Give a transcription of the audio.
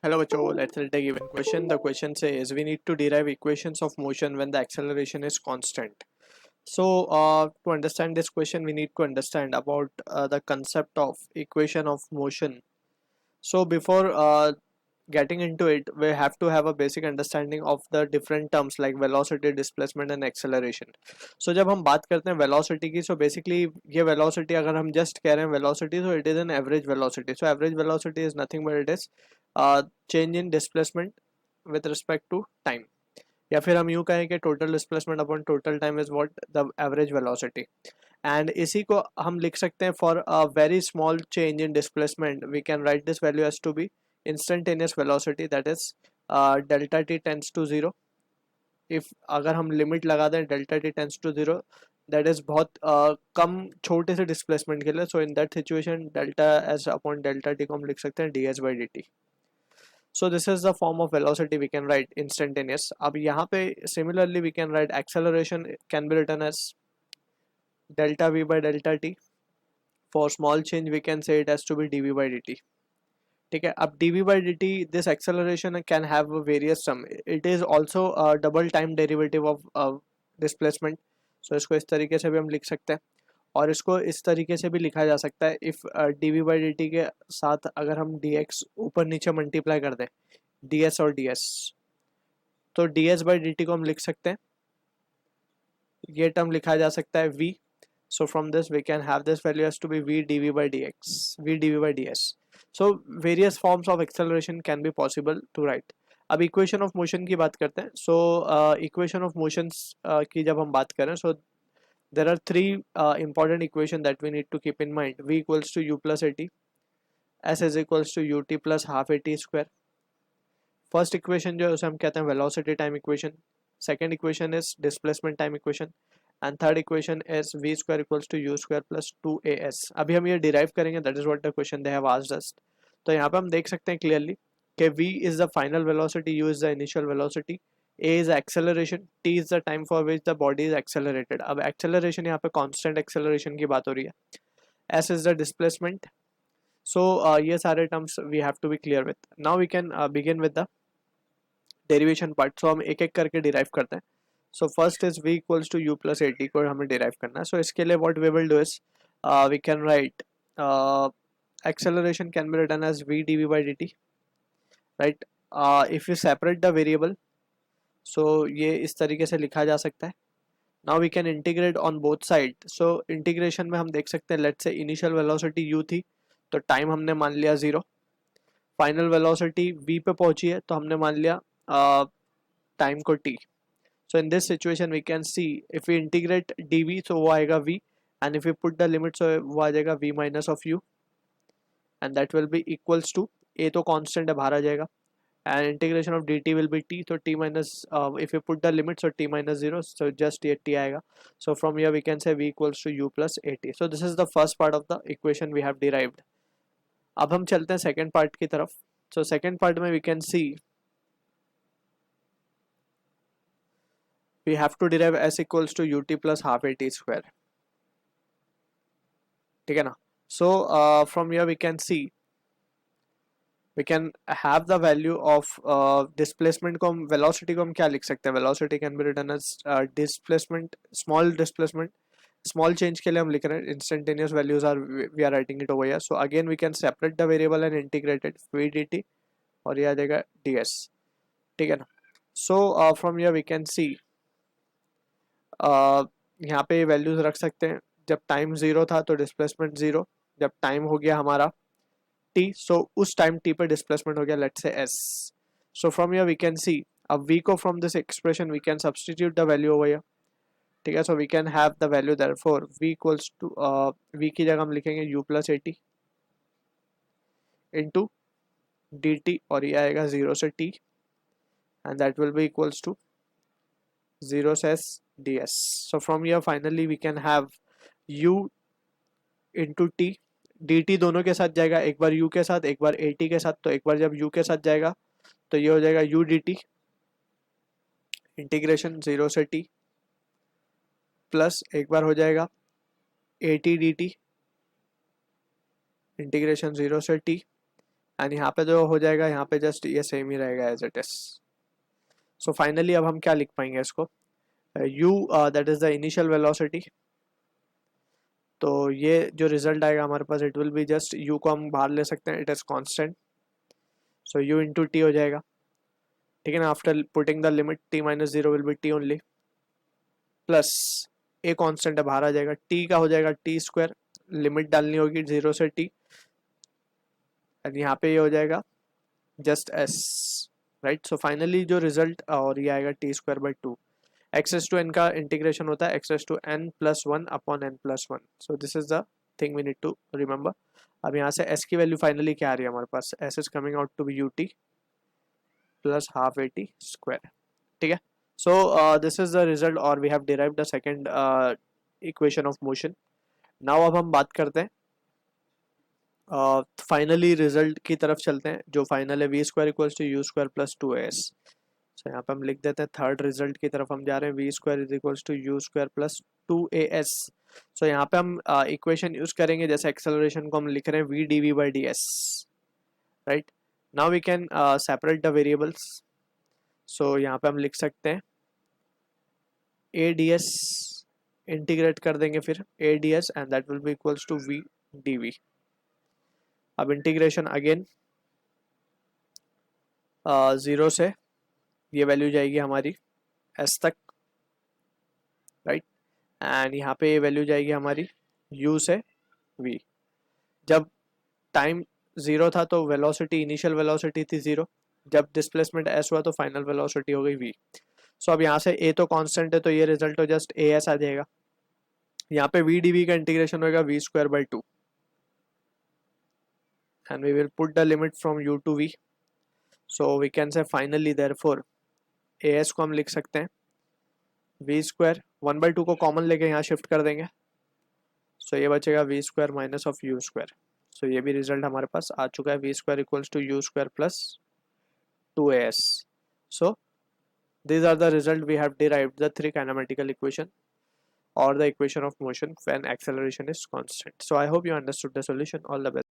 Hello, Bacho. Let's take a given question. The question says we need to derive equations of motion when the acceleration is constant. So, to understand this question, we need to understand about the concept of equation of motion. So, before getting into it, we have to have a basic understanding of the different terms like velocity, displacement and acceleration. So जब हम बात करते हैं velocity की, so basically ये velocity अगर हम just कह रहे हैं velocity, so it is an average velocity. So average velocity is nothing but it is change in displacement with respect to time. या फिर हम यूँ कहें कि total displacement upon total time is what the average velocity. And इसी को हम लिख सकते हैं for a very small change in displacement we can write this value as to be instantaneous velocity, that is delta t tends to 0. if अगर हम limit लगा दें delta t tends to 0, that is बहुत कम छोटे से displacement के लिए, so in that situation delta s upon delta t को हम लिख सकते हैं ds by dt. So this is the form of velocity we can write instantaneous. अब यहाँ पे similarly we can write acceleration can be written as delta v by delta t. For small change we can say it has to be dv by dt. ठीक है, अब dv by dt this acceleration can have a various sum. It is also a double time derivative of displacement. So इसको इस तरीके से भी हम लिख सकते हैं और इसको इस तरीके से भी लिखा जा सकता है if dv by dt के साथ अगर हम dx ऊपर नीचे मल्टीप्लाई कर दें ds और ds, तो ds by dt को हम लिख सकते हैं, ये टर्म लिखा जा सकता है v. So from this we can have this value as to be v dv by dx, v dv by ds. So various forms of acceleration can be possible to write. अब equation of motion की बात करते हैं. So equation of motions की जब हम बात करें, सो there are three important equation that we need to keep in mind. V equals to u plus at, s is equals to ut plus half at square. First equation जो है उसे हम कहते हैं velocity time equation, second equation is displacement time equation and third equation is v square equals to u square plus 2as. अभी हम ये derive करेंगे, that is what the question they have asked us. तो यहाँ पे हम देख सकते हैं क्लियरली कि v is the final velocity, u is the initial velocity, a is acceleration, t is the time for which the body is accelerated. अब acceleration यहाँ पे constant acceleration की बात हो रही है, s is the displacement. So ये सारे terms we have to be clear with. Now we can begin with the derivation part. So हम एक एक करके डिराइव करते हैं. So first is v equals to u plus at को हमें डिराइव करना है. सो इसके लिए what we will do is we can write acceleration can be written as v dv by dt, right? If you separate the variable, so ये इस तरीके से लिखा जा सकता है. now we can integrate on both side. so integration में हम देख सकते हैं, let's say initial velocity u थी तो टाइम हमने मान लिया 0, फाइनल वेलोसिटी v पे पहुंची है तो हमने मान लिया टाइम को t. So in this situation we can see if we integrate dv, so वो आएगा v, and if we put the limit, so वो आ जाएगा v minus of u, and that will be equals to a तो constant है बाहर आ जाएगा, and integration of dt will be t, so t minus if we put the limit, so t minus 0, so just ये t आएगा. So from here we can say v equals to u plus at. So this is the first part of the equation we have derived. अब हम चलते हैं second part की तरफ. So second part में we can see we have to derive s equals to ut plus half at square. ठीक है ना. So from here we can see we can have the value of displacement को हम velocity को हम क्या लिख सकते हैं, velocity can be written as displacement, small change के लिए हम लिख रहे हैं instantaneous values are we are writing it over here. So again we can separate the variable and integrate it, v dt और ये आ जाएगा ds. ठीक है ना. So from here we can see यहाँ पे वैल्यूज रख सकते हैं. जब टाइम 0 था तो डिस्प्लेसमेंट 0, जब टाइम हो गया हमारा t, सो उस टाइम t पे डिस्प्लेसमेंट हो गया let's say s. So from here we can see, अब v को from this expression we can substitute the value over here. ठीक है. So we can have the value therefore v equals to v की जगह हम लिखेंगे u plus at into dt और ये आएगा 0 से t, and that will be equals to 0 से s ds. So from here finally we can have u into t, dt दोनों के साथ जाएगा, एक बार u के साथ एक बार at के साथ. तो एक बार जब u के साथ जाएगा तो ये हो जाएगा u dt इंटीग्रेशन 0 से t, प्लस एक बार हो जाएगा at dt इंटीग्रेशन 0 से t, एंड यहाँ पे जो हो जाएगा, यहाँ पे जस्ट ये सेम ही रहेगा as it is. So finally अब हम क्या लिख पाएंगे इसको, u that is the initial velocity. तो ये जो रिजल्ट आएगा हमारे पास, it will be just u को हम बाहर ले सकते हैं, it is constant. So u into t हो जाएगा, ठीक है ना. After putting the limit t minus zero will be t only, plus a constant है बाहर आ जाएगा, t का हो जाएगा टी स्क्वायर, लिमिट डालनी होगी 0 से t, एंड यहाँ पे ये हो जाएगा just s, right. So finally जो रिजल्ट और ये आएगा T square by 2. X to N का इंटीग्रेशन होता है X to N plus one upon N plus one. So this is the thing we need to remember. अब यहाँ से s की वैल्यू फाइनली क्या आ रही है हमारे पास, s is coming out to be ut plus half a t square, ठीक है. So this is the result, और we have derived the second equation of motion. Now अब हम बात करते हैं फाइनली रिजल्ट की तरफ चलते हैं, जो फाइनल है V square equals to U square plus 2as. सो यहाँ पे हम लिख देते हैं थर्ड रिजल्ट की तरफ हम जा रहे हैं, V square is equals to U square plus 2as. सो यहाँ पे हम इक्वेशन यूज करेंगे, जैसे एक्सेलरेशन को हम लिख रहे हैं v D v by d s, right. Now we can separate the variables. So यहाँ पे हम लिख सकते हैं ए डी एस, इंटीग्रेट कर देंगे फिर A D S, and that will be equals to V D V. अब इंटीग्रेशन अगेन 0 से ये वैल्यू जाएगी हमारी s तक, राइट. एंड यहाँ पे ये वैल्यू जाएगी हमारी u से v. जब टाइम 0 था तो वेलोसिटी, इनिशियल वेलोसिटी थी 0, जब डिस्प्लेसमेंट s हुआ तो फाइनल वेलोसिटी हो गई v. सो अब यहाँ से a तो कांस्टेंट है, तो ये रिजल्ट तो जस्ट as आ जाएगा. यहाँ पे v dv का इंटीग्रेशन होगा v square by 2, and we will put the limit from u to v. So we can say finally therefore as को हम लिख सकते हैं v स्क्वायर 1/2 को कॉमन लेके यहाँ शिफ्ट कर देंगे. सो ये बचेगा v square minus of u square. So ये भी रिजल्ट हमारे पास आ चुका है, v square equals to u square plus 2as. So these are the result we have derived the three kinematical equation or the equation of motion when acceleration is constant. So I hope you understood the solution. All the best.